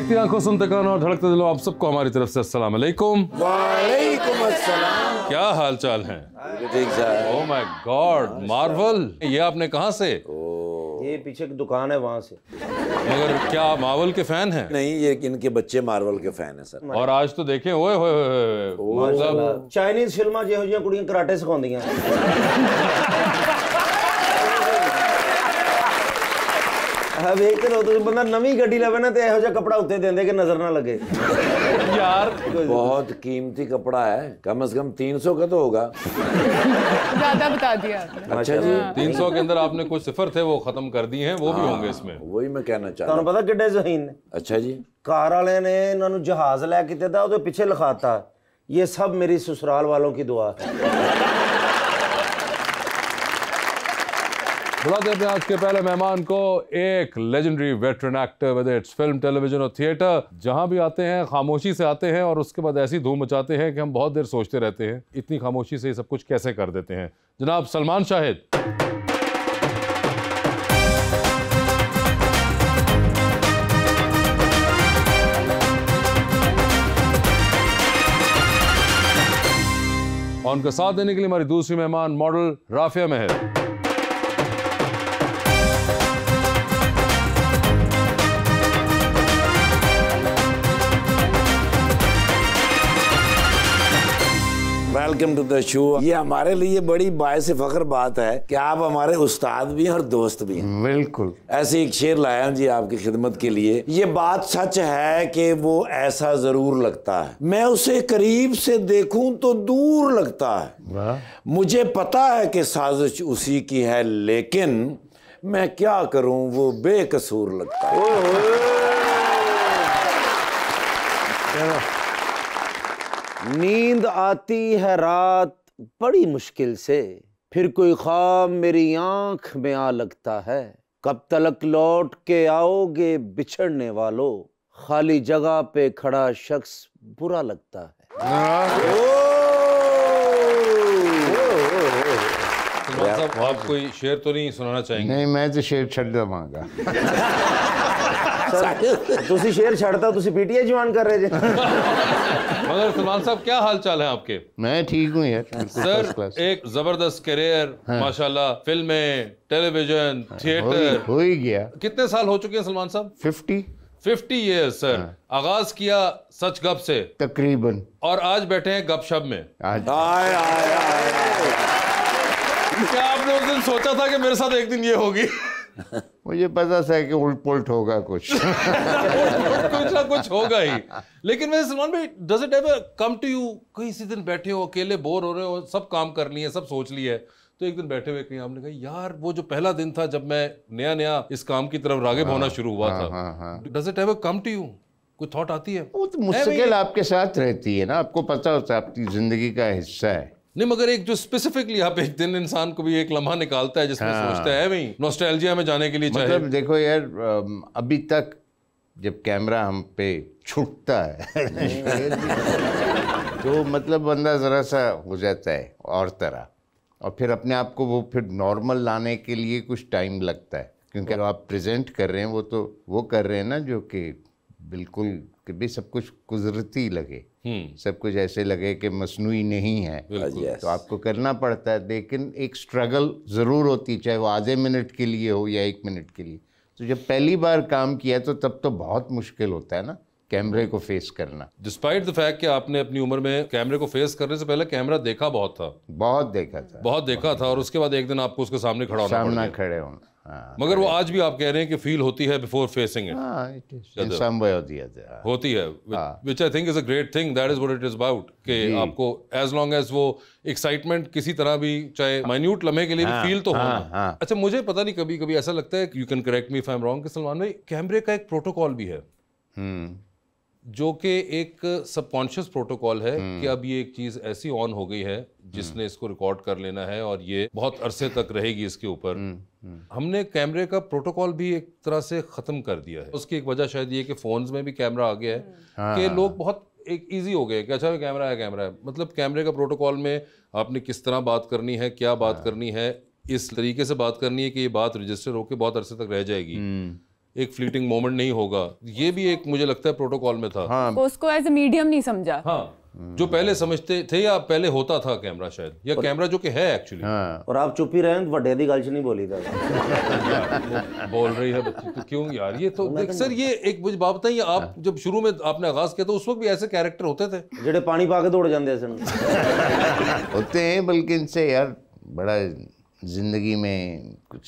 देखती आंखों, सुनते कानों और धड़कते दिलों, आप सबको हमारी तरफ से अस्सलाम वालेकुम। वालेकुम अस्सलाम। क्या हाल चाल है? ठीक है। ओह माय गॉड, मार्वल, ये आपने कहाँ से? ये पीछे की दुकान है वहाँ से। मगर क्या मार्वल के फैन हैं? नहीं, ये इनके बच्चे मार्वल के फैन हैं सर। और आज तो देखें, ओए होए होए, मतलब चाइनीज फिल्मां ਜਿਹੋ ਜਿਹੀਆਂ ਕੁੜੀਆਂ कराटे सिखाਉਂਦੀਆਂ। अब एक तो बंदा नवी गड्डी लवे ना तो ਇਹੋ ਜਿਹਾ कपड़ा उत्ते देंदे कि नजर ना लगे। यार बहुत कीमती कपड़ा है, कम से कम 300 का तो होगा। ज्यादा बता दिया आपने। अच्छा जी। 300 के अंदर आपने कुछ सिफर थे वो खत्म कर दिए हैं, वो भी होंगे इसमें। वही मैं कहना चाह ਤੁਹਾਨੂੰ रहा ਪਤਾ ਕਿੱਡੇ ਜ਼ਹੀਨ ਨੇ? हूं। अच्छा जी। ਕਾਰ ਵਾਲਿਆਂ ਨੇ ਇਹਨਾਂ ਨੂੰ ਜਹਾਜ਼ ਲੈ ਕੇ ਦਿੱਤਾ, ਉਹਦੇ ਪਿੱਛੇ ਲਿਖਾਤਾ ये सब मेरी ससुराल वालों की दुआ है। बुलाते हैं आज के पहले मेहमान को, एक legendary veteran actor with its film, television और थिएटर। जहां भी आते हैं खामोशी से आते हैं और उसके बाद ऐसी धूम मचाते हैं कि हम बहुत देर सोचते रहते हैं इतनी खामोशी से ये सब कुछ कैसे कर देते हैं। जनाब सलमान शाहिद। और उनका साथ देने के लिए हमारी दूसरी मेहमान model Rafia Mehar. Welcome to the show. ये हमारे लिए बड़ी बायस फख्र बात है कि आप हमारे उस्ताद भी हैं और दोस्त भी हैं। बिल्कुल। ऐसे एक शेर लाया हूं जी आपकी खिदमत के लिए। ये बात सच है कि वो ऐसा जरूर लगता है, मैं उसे करीब से देखूं तो दूर लगता है। मुझे पता है कि साजिश उसी की है, लेकिन मैं क्या करूं वो बेकसूर लगता है। नींद आती है रात बड़ी मुश्किल से, फिर कोई ख्वाब मेरी आंख में आ लगता है। कब तलक लौट के आओगे बिछड़ने वालों, खाली जगह पे खड़ा शख्स बुरा लगता है। साहब आप कोई शेर तो नहीं सुनाना चाहेंगे? नहीं, मैं तो शेर छड़ दवांगा। तुसी शेर छड़ता, तुसी पीटीआई ज्वाइन कर रहे थे। मगर सलमान साहब क्या हाल चाल है आपके? मैं ठीक हूँ यार सर, एक जबरदस्त करियर माशाल्लाह, फिल्में, टेलीविजन, थिएटर हो ही गया। कितने साल हो चुके हैं सलमान साहब? 50 ईयर्स सर। आगाज किया सच गप से तकरीबन, और आज बैठे हैं गपशप में। आज आए आए आए। क्या आपने उस दिन सोचा था कि मेरे साथ एक दिन ये होगी? मुझे पता था कि उल्ट पुल्ट होगा कुछ। कुछ ना कुछ होगा ही। लेकिन वैसे सलमान भाई, does it ever come to you, किसी दिन बैठे हो अकेले, बोर हो रहे हो, सब काम कर लिए, सब सोच लिए है, तो एक दिन बैठे हुए कहीं आपने कहा यार वो जो पहला दिन था जब मैं नया नया इस काम की तरफ रागिब होना शुरू हुआ था, does it ever come to you, कोई थॉट आती है? वो तो मुश्किल आपके साथ रहती है ना, आपको पता होता है आपकी जिंदगी का हिस्सा है। नहीं, मगर एक जो स्पेसिफिकली आप एक दिन इंसान को भी एक लम्हा निकालता है जिसमें सोचता है वही नॉस्टैल्जिया में जाने के लिए चाहे। मतलब देखो यार, अभी तक जब कैमरा हम पे छूटता है तो मतलब बंदा ज़रा सा हो जाता है और तरह, और फिर अपने आप को वो फिर नॉर्मल लाने के लिए कुछ टाइम लगता है, क्योंकि आप प्रेजेंट कर रहे हैं वो तो वो कर रहे हैं ना जो कि बिल्कुल कि भी सब कुछ कुदरती लगे, सब कुछ ऐसे लगे कि मसनूई नहीं है, तो आपको करना पड़ता है। लेकिन एक स्ट्रगल ज़रूर होती है, चाहे वो आधे मिनट के लिए हो या 1 मिनट के लिए। तो जब पहली बार काम किया तो तब तो बहुत मुश्किल होता है ना कैमरे को फेस करना। डिस्पाइट द फैक्ट कि आपने अपनी उम्र में कैमरे को फेस करने से पहले कैमरा देखा बहुत था। बहुत देखा था और उसके बाद एक दिन आपको उसके सामने खड़ा होना पड़ा। खड़े होना। मगर वो आज भी आप कह रहे हैं कि फील होती है before facing it. some way or the other। होती है, which I think is a great thing, that is what it is about, कि आपको as long as वो एक्साइटमेंट किसी तरह भी, चाहे माइन्यूट लम्हे के लिए भी फील तो होना। अच्छा, मुझे पता नहीं, कभी कभी ऐसा लगता है, you can correct me if I am wrong, कि सलमान भाई कैमरे का एक प्रोटोकॉल भी है जो कि एक सबकॉन्शियस प्रोटोकॉल है कि अब ये एक चीज़ ऐसी ऑन हो गई है जिसने इसको रिकॉर्ड कर लेना है और ये बहुत अरसे तक रहेगी इसके ऊपर। हमने कैमरे का प्रोटोकॉल भी एक तरह से ख़त्म कर दिया है। उसकी एक वजह शायद ये कि फ़ोन्स में भी कैमरा आ गया है कि लोग बहुत एक ईजी हो गए कि अच्छा कैमरा है। मतलब कैमरे का प्रोटोकॉल में आपने किस तरह बात करनी है, क्या बात करनी है, इस तरीके से बात करनी है कि ये बात रजिस्टर होकर बहुत अरसे तक रह जाएगी। एक फ्लीटिंग मोमेंट नहीं होगा, ये भी एक मुझे लगता है प्रोटोकॉल में था। हाँ उसको एज ए मीडियम नहीं समझा। हाँ, जो पहले समझते थे या पहले होता था कैमरा शायद, या कैमरा जो कि है एक्चुअली। हाँ और आप चुप ही रहे तो वड्डे दी गल च नहीं बोली था। बोल रही है बच्ची तो क्यों यार, ये तो देख सर, ये एक मुझे बात बताइए, आप जब शुरू में आपने आगाज किया तो उस वक्त भी ऐसे कैरेक्टर होते थे जेडे पानी पा के दौड़ जाते सन? होते हैं, बल्कि इनसे यार बड़ा जिंदगी में कुछ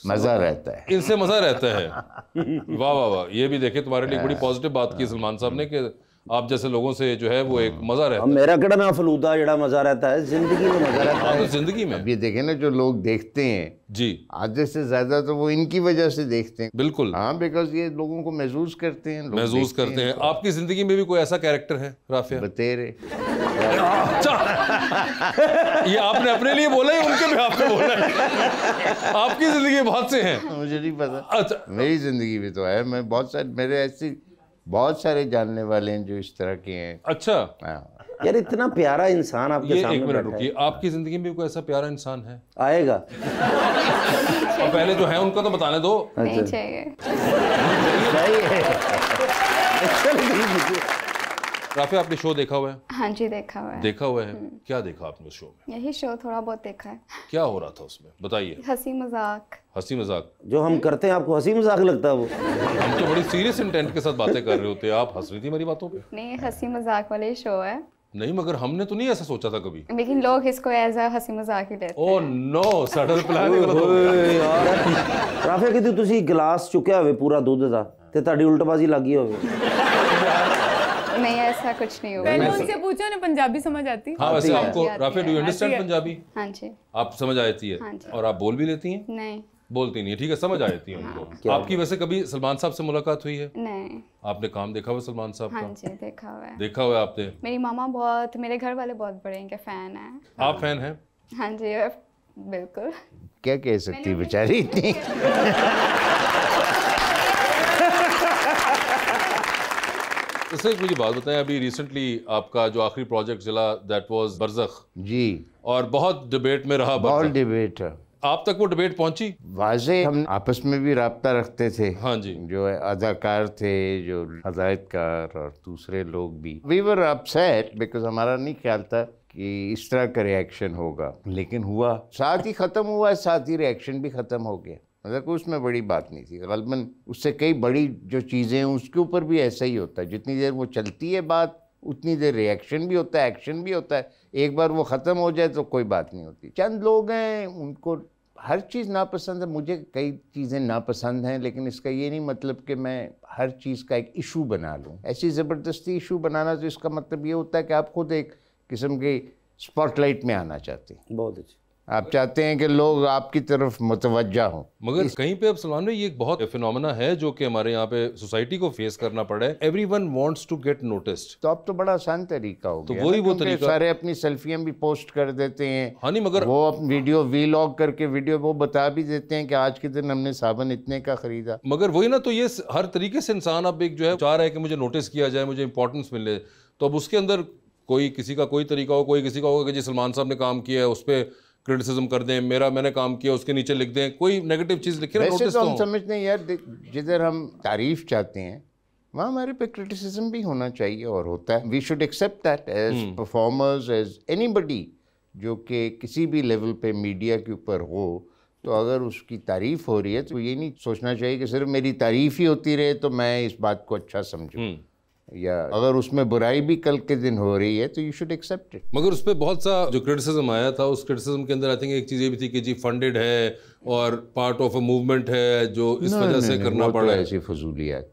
मजा रहता है, इनसे मजा रहता है। वाह वाह वाह, ये भी देखे तुम्हारे लिए बड़ी पॉजिटिव बात की सलमान साहब ने कि आप जैसे लोगों से जो है वो एक मजा रहता अब मेरा केड़ा ना फलूदा जेड़ा मजा रहता है, जिंदगी में मजा रहता है। है। तो जिंदगी में अब ये देखे ना, जो लोग देखते हैं जी, आधे से ज्यादा तो वो इनकी वजह से देखते हैं। बिल्कुल, हाँ, बिकॉज ये लोगों को महसूस करते हैं, लोग महसूस करते हैं। आपकी जिंदगी में भी कोई ऐसा कैरेक्टर है राफिया? बतेरे। अच्छा, ये आपने अपने लिए बोला है, उनके भी आपने बोला है? आपकी जिंदगी बहुत से हैं। मुझे नहीं पता। अच्छा, मेरी जिंदगी में तो है, मैं बहुत सारे, मेरे ऐसे बहुत सारे जानने वाले हैं जो इस तरह के हैं। अच्छा हाँ। यार इतना प्यारा इंसान आपके ये सामने एक मिनट बैठा रुकिए, है। आपकी जिंदगी में कोई ऐसा प्यारा इंसान है? आएगा और पहले जो है उनका तो बताने दो। नहीं चाहिए। सही है। राफिया, आपने शो देखा हुआ है? हाँ जी, देखा हुआ है। देखा हुआ है, क्या देखा आपने उस शो में? यही शो थोड़ा बहुत देखा है। क्या हो रहा था उसमें, बताइए। हंसी मजाक। हंसी मजाक? जो हम करते हैं आपको हंसी मजाक लगता है वो? हम तो बड़ी सीरियस इंटेंट के साथ बातें कर रहे होते, आप हंस रही थी मेरी बातों पे। नहीं, हंसी मजाक वाले शो है। नहीं, मगर हमने तो नहीं ऐसा सोचा था कभी। लेकिन लोग इसको एज अ हंसी मजाक ही लेते हैं। ओह नो, सडल प्लान गलत हो गया। ਓਏ ਯਾਰ ਰਾਫੇ ਕਿਤੇ ਤੁਸੀਂ ਗਲਾਸ ਚੁੱਕਿਆ ਹੋਵੇ ਪੂਰਾ ਦੁੱਧ ਦਾ ਤੇ ਤੁਹਾਡੀ ਉਲਟਬਾਜ਼ੀ ਲੱਗੀ ਹੋਵੇ। नहीं, ऐसा कुछ नहीं हुआ। मैंने उनसे पूछा, उन्हें पंजाबी समझ आती? हाँ, वैसे है। आपको Rafia, do you understand Punjabi? हाँ जी। आप समझ आती है? हाँ जी। और आप बोल भी लेती हैं? नहीं बोलती नहीं है, ठीक है, समझ आ जाती है उनको। आपकी वैसे कभी सलमान साहब से मुलाकात हुई है? नहीं। आपने काम देखा हुआ सलमान साहब हाँ का? जी, देखा हुआ है। देखा हुआ है आपने? मेरी मामा बहुत, मेरे घर वाले बहुत बड़े इनके फैन हैं। आप फैन हैं? हाँ जी, बिल्कुल। क्या कह सकती बेचारी इतनी। इससे मुझे बात बताएं, अभी रिसेंटली आपका जो आखिरी प्रोजेक्ट चला दैट वाज बरज़ख जी, और बहुत डिबेट में रहा बहुत बरज़ख। डिबेट है। आप तक वो डिबेट पहुंची? वाजे हम आपस में भी राब्ता रखते थे। हाँ जी। जो है अदाकार थे, जो हदायतकार और दूसरे लोग भी, वी वर अपसेट बिकॉज हमारा नहीं ख्याल था कि इस तरह का रिएक्शन होगा, लेकिन हुआ, साथ ही ख़त्म हुआ, साथ ही रिएक्शन भी ख़त्म हो गया। मतलब कोई उसमें बड़ी बात नहीं थी। गलबन उससे कई बड़ी जो चीज़ें हैं उसके ऊपर भी ऐसा ही होता है, जितनी देर वो चलती है बात उतनी देर रिएक्शन भी होता है, एक्शन भी होता है। एक बार वो ख़त्म हो जाए तो कोई बात नहीं होती। चंद लोग हैं उनको हर चीज़ नापसंद है, मुझे कई चीज़ें नापसंद हैं, लेकिन इसका ये नहीं मतलब कि मैं हर चीज़ का एक इशू बना लूँ। ऐसी ज़बरदस्ती इशू बनाना, तो इसका मतलब ये होता है कि आप खुद एक किस्म के स्पॉटलाइट में आना चाहते हैं। बहुत अच्छी। आप चाहते हैं कि लोग आपकी तरफ मुतवज्जा हों। मगर कहीं पे अब सलमान भाई ये एक बहुत फिनोमेना है जो कि हमारे यहाँ पे सोसाइटी को फेस करना पड़ा है। Everyone wants to get noticed. तो अब तो बड़ा आसान तरीका हो गया, तो वही ना, वो क्योंकि तरीका। सारे अपनी सेल्फियां भी पोस्ट कर देते हैं। हाँ नहीं, मगर वो वीडियो वीलॉग करके वीडियो वो बता भी देते हैं कि आज के दिन हमने साबन इतने का खरीदा। मगर वही ना, तो ये हर तरीके से इंसान अब एक जो है चाह रहा है कि मुझे नोटिस किया जाए, मुझे इंपॉर्टेंस मिले। तो अब उसके अंदर कोई किसी का कोई तरीका हो, कोई किसी का होगा कि जी सलमान साहब ने काम किया है उस पर क्रिटिसिज्म कर दें, मैंने काम किया उसके नीचे लिख दें, कोई नेगेटिव चीज़ लिखे ना, वैसे नोटिस तो तो हम हो। समझते हैं यार, जिधर हम तारीफ चाहते हैं वहाँ हमारे पे क्रिटिसिज्म भी होना चाहिए, और होता है। We should accept that as performers, as anybody जो कि किसी भी लेवल पे मीडिया के ऊपर हो। तो अगर उसकी तारीफ हो रही है तो ये नहीं सोचना चाहिए कि सिर्फ मेरी तारीफ ही होती रहे तो मैं इस बात को अच्छा समझूं, या अगर उसमें बुराई भी कल के दिन हो रही है तो यू शुड एक्सेप्ट इट। मगर उस पर बहुत सा जो क्रिटिसिज्म आया था, उस क्रिटिसिज्म के अंदर आई थिंक एक चीज़ ये भी थी कि जी फंडेड है और पार्ट ऑफ अ मूवमेंट है जो इस वजह से करना पड़ा है। ऐसी फजूलियात